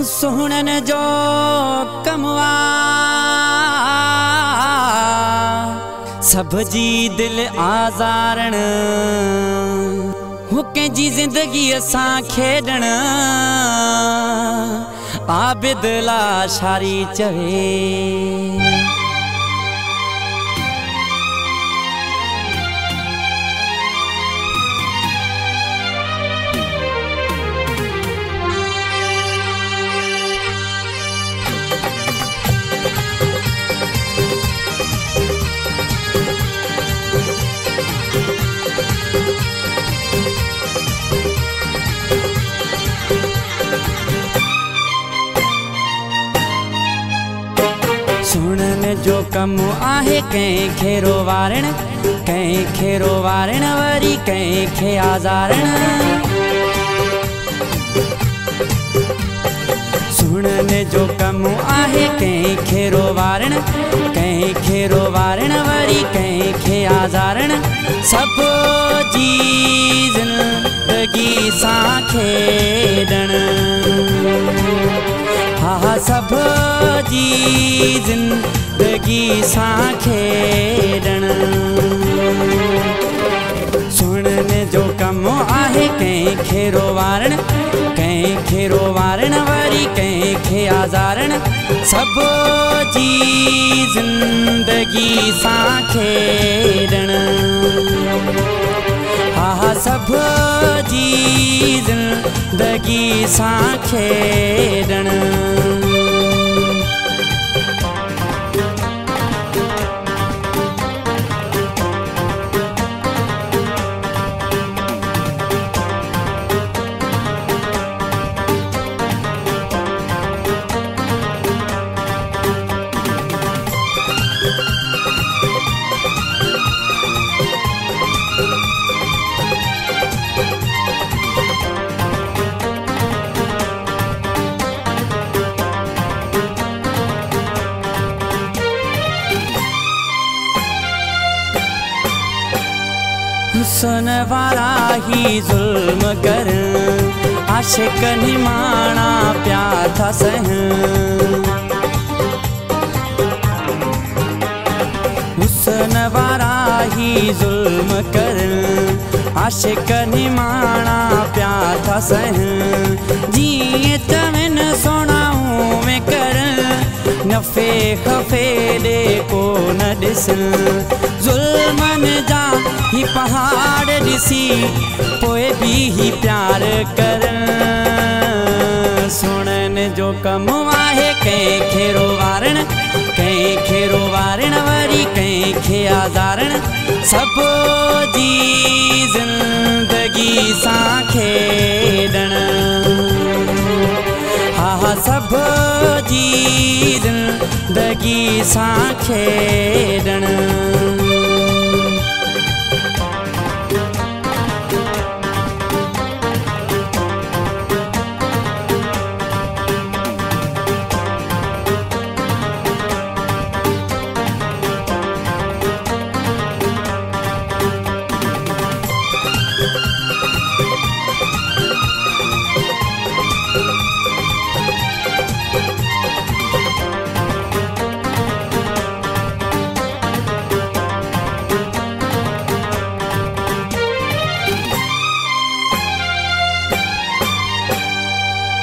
सुहणन जो कमवा सब जी दिल आज़ारण हो कंहिंजी ज़िंदगी असां खेॾण आबिद लाशारी चवे। सुणन जो कम आहे कंहिंखे रोवारण, कंहिंखे रोवारण वरी कंहिंखे आज़ारण। सुणन जो कम आहे कंहिंखे रोवारण, कंहिंखे रोवारण वरी कंहिंखे आज़ारण। सब जी ज़िंदगी सां खेॾण, हा सब जी ज़िंदगी सां खेॾण। सुणन जो कम आहे कंहिंखे रोवारण, कंहिंखे रोवारण वरी कंहिंखे आज़ारण। सब जी ज़िंदगी सां खेॾण, हा सब जी ज़िंदगी सां खेॾण। हुस्न वारा ही ज़ुल्म कर, आशिक़नि माणा प्या था सहन। हुस्न वारा ही ज़ुल्म कर, आशिक़नि माणा प्या था सहन। जीअं चवनि सोना उवें कर, नफ़े खफ़े ॾे को न ॾिसण। ज़ुल्मनि जा ही पहाड़ ॾिसी पोइ बि ही प्यार करण। सुणन जो कम आहे कंहिंखे रोवारण, कंहिंखे रोवारण वरी कंहिंखे आज़ारण। सब जी ज़िंदगी सां खेॾण, हा सब जी ज़िंदगी सां खेॾण।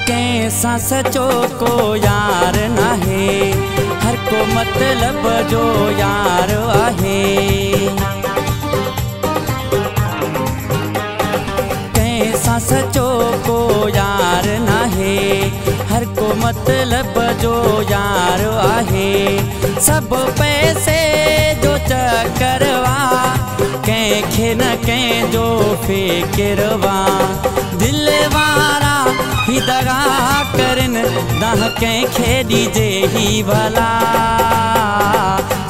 कंहिंसां सचो को यार नाहे, हर को मतलब जो यार आहे। कंहिंसां सचो को यार नाहे, हर को मतलब जो यार आहे। सब पैसे जो चकरवा, कंहिंखे न कंहिंजो फ़िक्रवा। दिल वारा ही दगा करन, दाह कंहिंखे ॾिजे ही भला।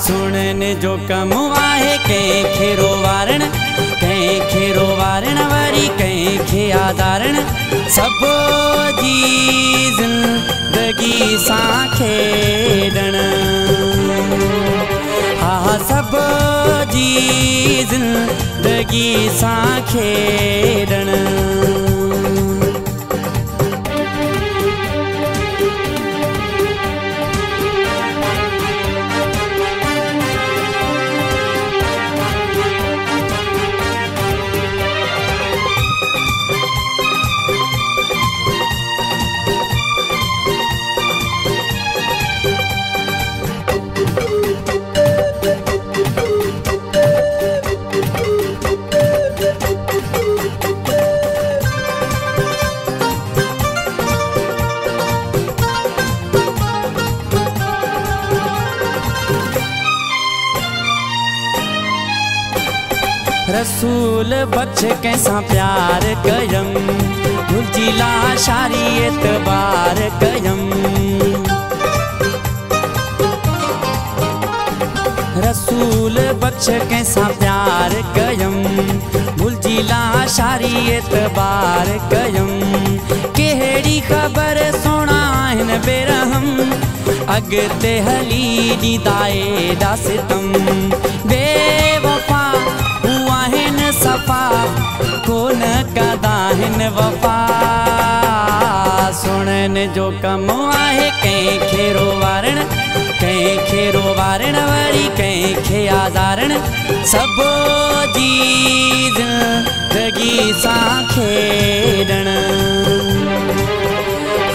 सुणन जो कम आहे कंहिंखे रोवारण, कंहिंखे रोवारण वरी कंहिंखे आज़ारण। सब जी ज़िंदगी सां खेॾण, हा सब जी ज़िंदगी सां खेॾण। रसूल बख्श कैसा प्यार कयम भुलजिला शारी एतबार कयम रसूल बख्श कैसा प्यार कयम भुलजिला शारी एतबार कयम केहड़ी खबर सोना हिन बेरहम अगते हली ॾींदाए दासितम बेवफा हुआ हिन सफ़ा कोन कदा हिन वफ़ा सुणन जो कम आहे कंहिंखे रोवारण कंहिंखे रोवारण वरी कंहिंखे आज़ारण सभु जी ज़िंदगी सां खेॾण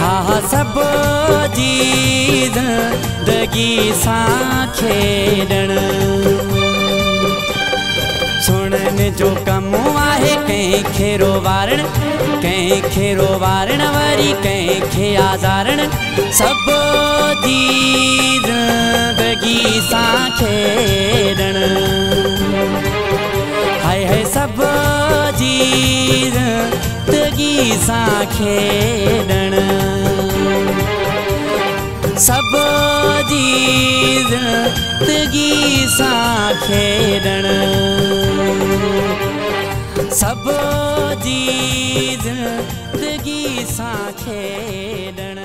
हा सभु जी ज़िंदगी सां खेॾण सुणन जो कम आहे कंहिंखे रोवारण कंहिंखे रोवारण वरी कंहिंखे आज़ारण सभु जी ज़िंदगी सां खेॾण हाय हाय सभु जी ज़िंदगी सां खेॾण सभु जी ज़िंदगी सां खेॾण सभु जी ज़िंदगी सां खेॾण।